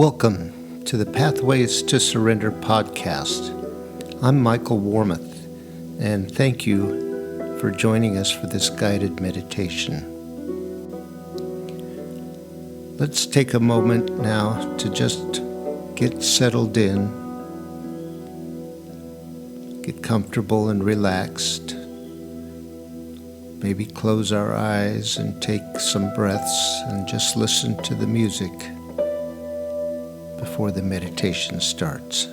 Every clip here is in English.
Welcome to the Pathways to Surrender podcast. I'm Michael Warmoth, and thank you for joining us for this guided meditation. Let's take a moment now to just get settled in, get comfortable and relaxed. Maybe close our eyes and take some breaths and just listen to the music before the meditation starts.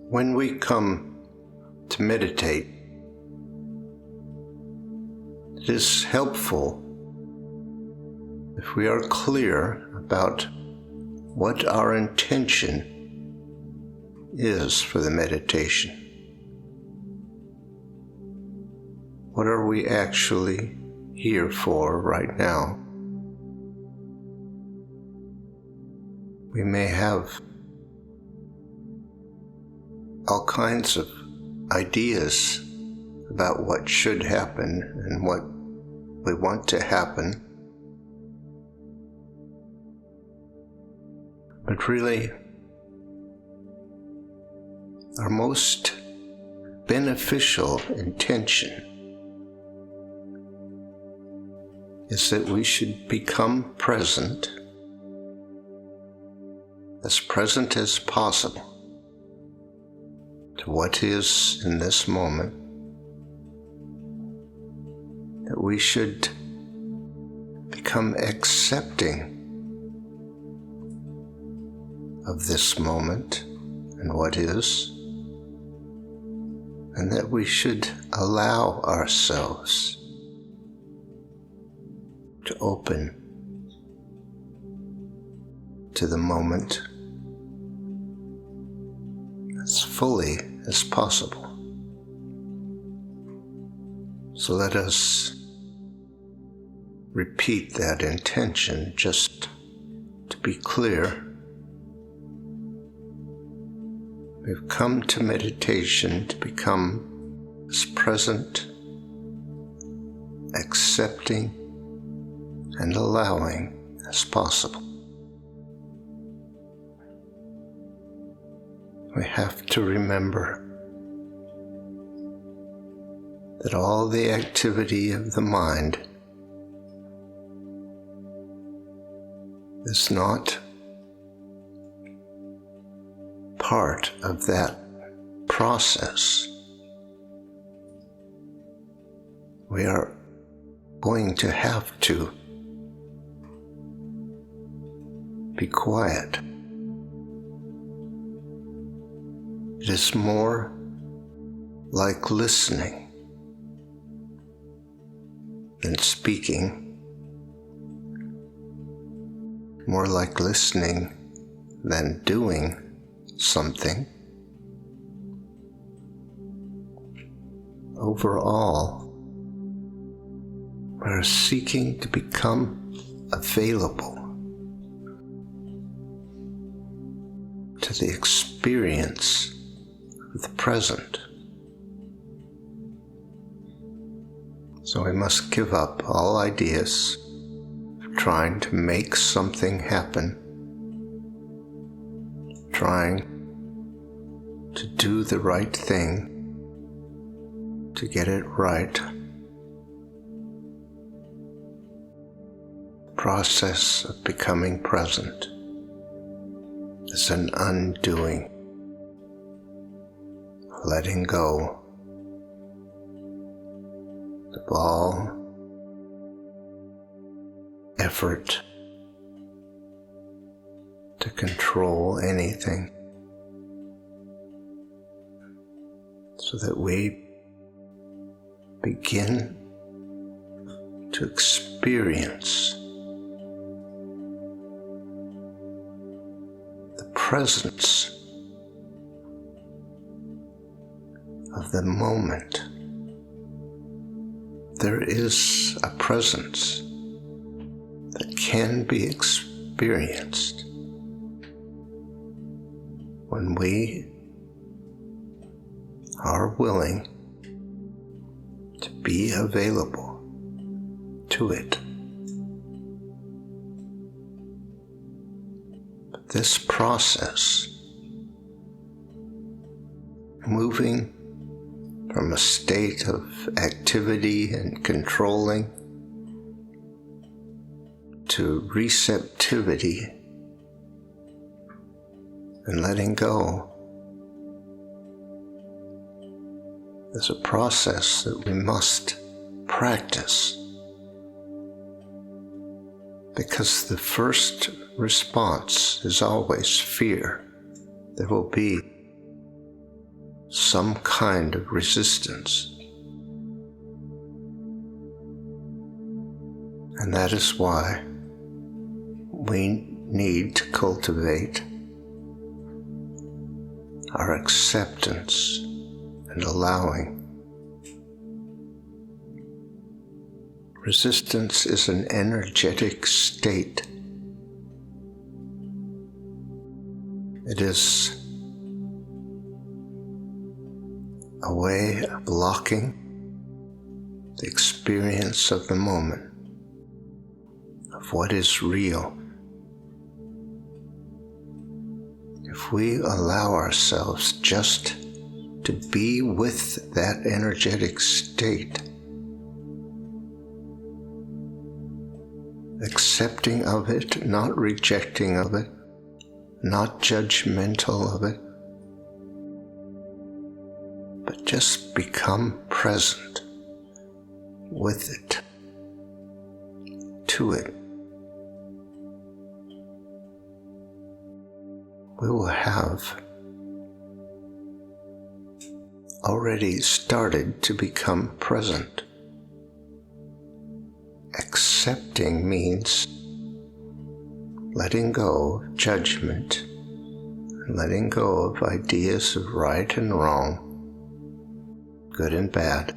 When we come to meditate, it is helpful if we are clear about what our intention is for the meditation. What are we actually here for right now? We may have all kinds of ideas about what should happen and what we want to happen. But really, our most beneficial intention is that we should become present as possible to what is in this moment, that we should become accepting of this moment and what is, and that we should allow ourselves to open to the moment as fully as possible. So let us repeat that intention just to be clear. We've come to meditation to become as present, accepting, and allowing as possible. we have to remember that all the activity of the mind is not part of that process. We are going to have to be quiet. It is more like listening than speaking, more like listening than doing something. Overall, we're seeking to become available to the experience of the present. So we must give up all ideas of trying to make something happen, trying to do the right thing, to get it right. The process of becoming present is an undoing, letting go of all effort to control anything, so that we begin to experience the presence of the moment. There is a presence that can be experienced when we are willing to be available to it. But this process, moving from a state of activity and controlling to receptivity and letting go, is a process that we must practice, because the first response is always fear. There will be some kind of resistance, and that is why we need to cultivate our acceptance and allowing. Resistance is an energetic state. It is a way of blocking the experience of the moment, of what is real. If we allow ourselves just to be with that energetic state, accepting of it, not rejecting of it, not judgmental of it, but just become present with it, to it, we will have already started to become present. Accepting means letting go of judgment, and letting go of ideas of right and wrong, good and bad.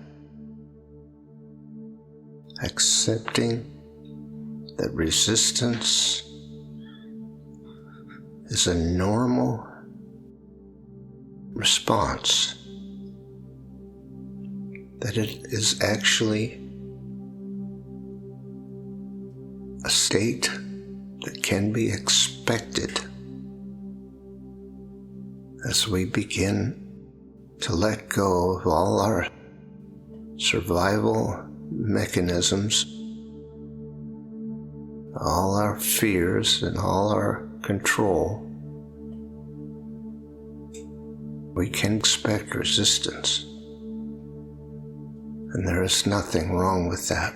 Accepting that resistance is a normal response, that it is actually a state that can be expected as we begin to let go of all our survival mechanisms, all our fears and all our control, we can expect resistance. And there is nothing wrong with that.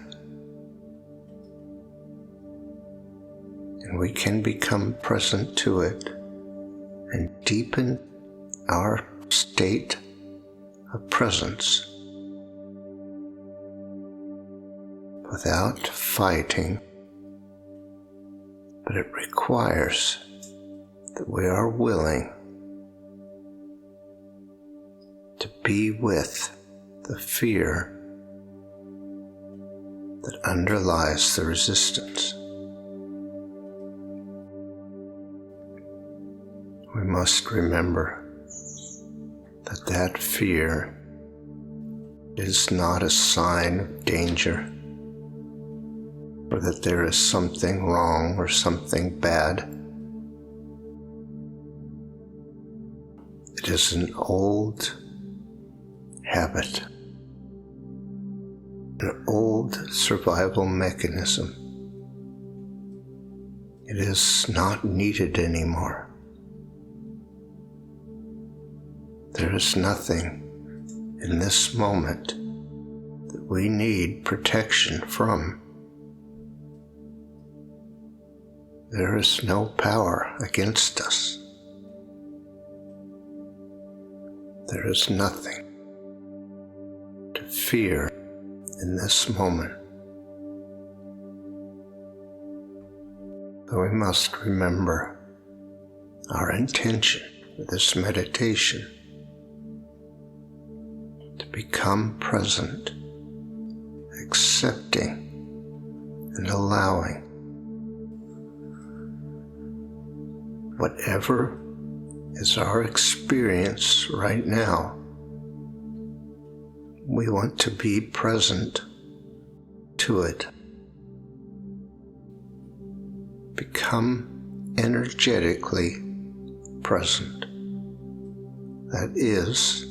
And we can become present to it and deepen our state of presence without fighting. But it requires that we are willing to be with the fear that underlies the resistance. We must remember that that fear is not a sign of danger, or that there is something wrong or something bad. It is an old habit, an old survival mechanism. It is not needed anymore. There is nothing in this moment that we need protection from. There is no power against us. There is nothing to fear in this moment. So we must remember our intention for this meditation: to become present, accepting and allowing whatever is our experience right now. We want to be present to it. Become energetically present. That is,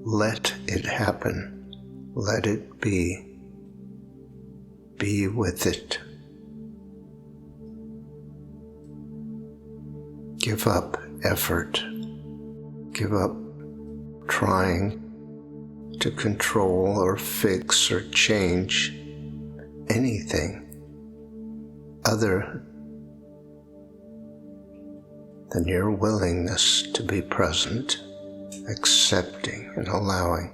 let it happen. Let it be. Be with it. Give up effort. Give up trying to control or fix or change anything other than your willingness to be present, accepting and allowing.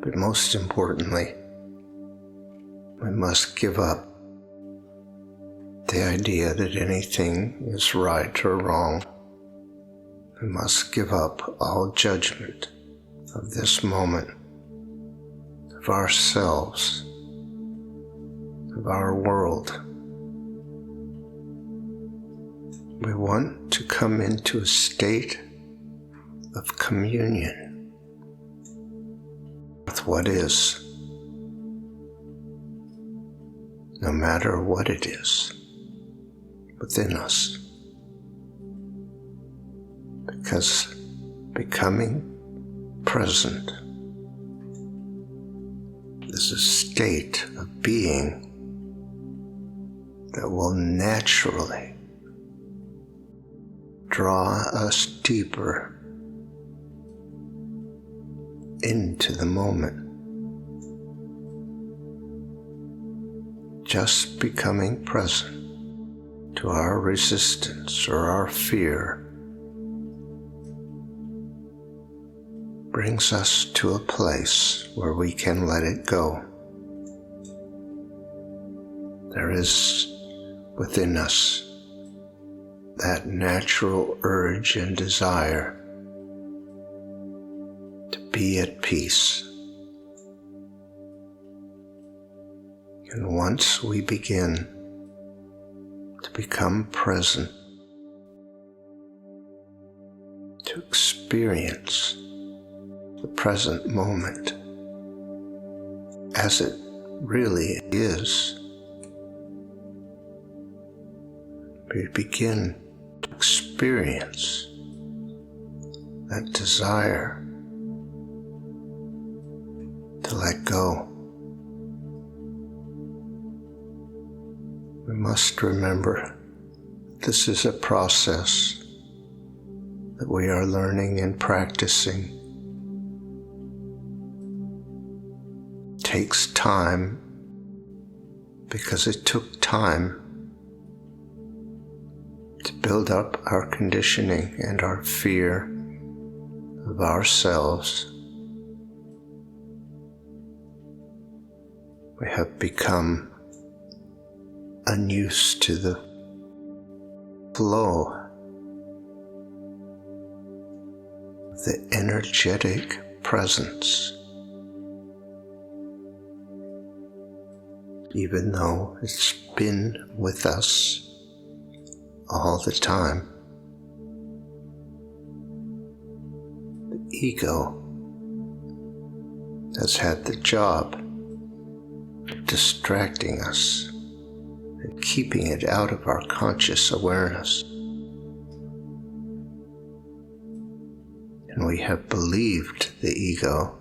But most importantly, we must give up the idea that anything is right or wrong. We must give up all judgment of this moment, of ourselves, of our world. We want to come into a state of communion with what is, no matter what it is within us. Because becoming present is a state of being that will naturally draw us deeper into the moment. Just becoming present to our resistance or our fear brings us to a place where we can let it go. There is within us that natural urge and desire to be at peace. And once we begin to become present, to experience the present moment as it really is, we begin to experience that desire to let go. We must remember this is a process that we are learning and practicing. It takes time because it took time to build up our conditioning and our fear of ourselves. We have become unused to the flow of the energetic presence, even though it's been with us all the time. The ego has had the job of distracting us and keeping it out of our conscious awareness. And we have believed the ego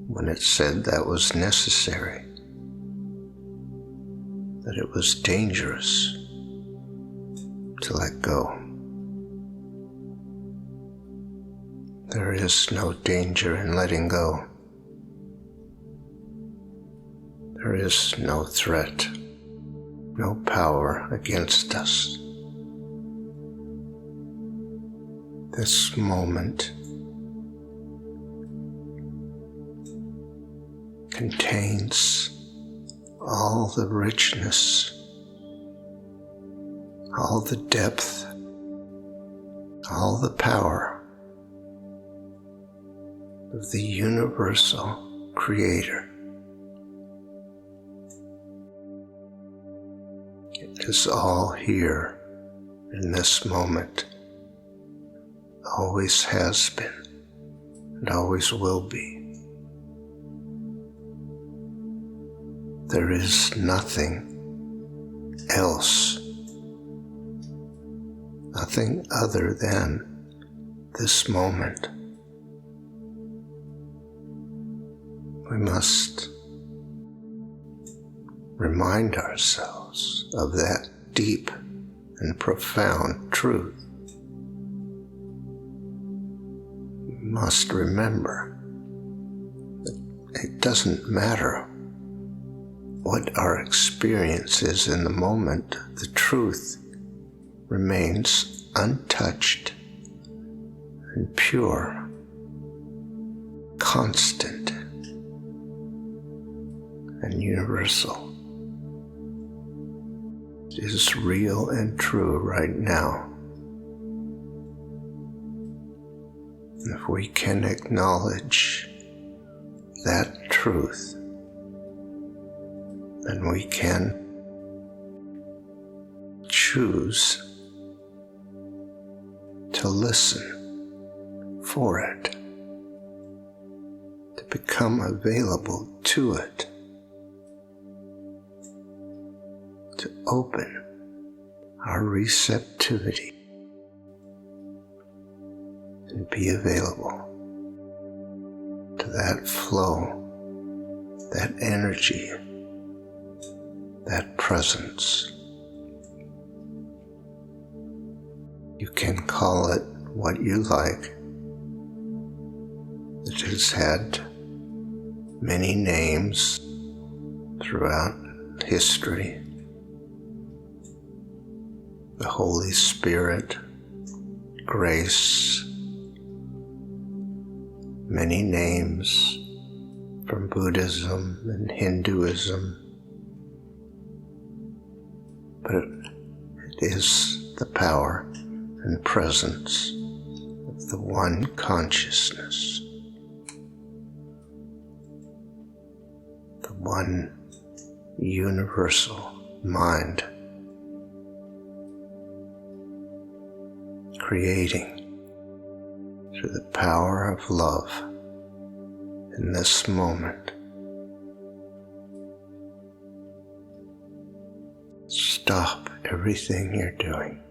when it said that was necessary, that it was dangerous to let go. There is no danger in letting go. There is no threat, no power against us. This moment contains all the richness, all the depth, all the power of the universal Creator. It is all here in this moment, always has been, and always will be. There is nothing else, nothing other than this moment. We must remind ourselves of that deep and profound truth. We must remember that it doesn't matter what our experience is in the moment, the truth remains untouched and pure, constant and universal. It is real and true right now. And if we can acknowledge that truth, then we can choose to listen for it, to become available to it, to open our receptivity and be available to that flow, that energy, that presence. You can call it what you like. It has had many names throughout history. The Holy Spirit, grace, many names from Buddhism and Hinduism. But it is the power and presence of the one consciousness, the one universal mind, creating through the power of love in this moment. Stop everything you're doing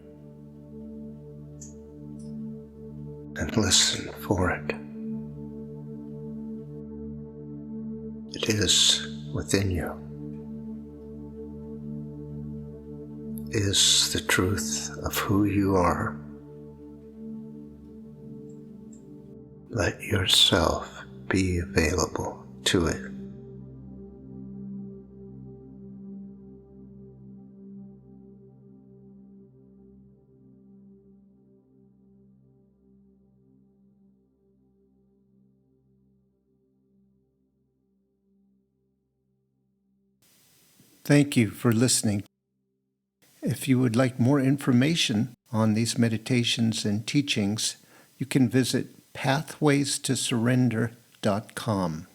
and listen for it. It is within you. It is the truth of who you are. Let yourself be available to it. Thank you for listening. If you would like more information on these meditations and teachings, you can visit pathwaystosurrender.com.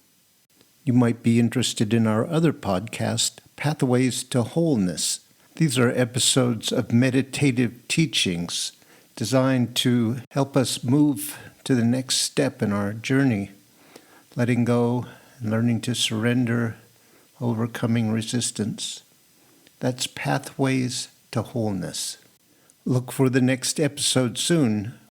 You might be interested in our other podcast, Pathways to Wholeness. These are episodes of meditative teachings designed to help us move to the next step in our journey, letting go and learning to surrender, overcoming resistance. That's Pathways to Wholeness. Look for the next episode soon.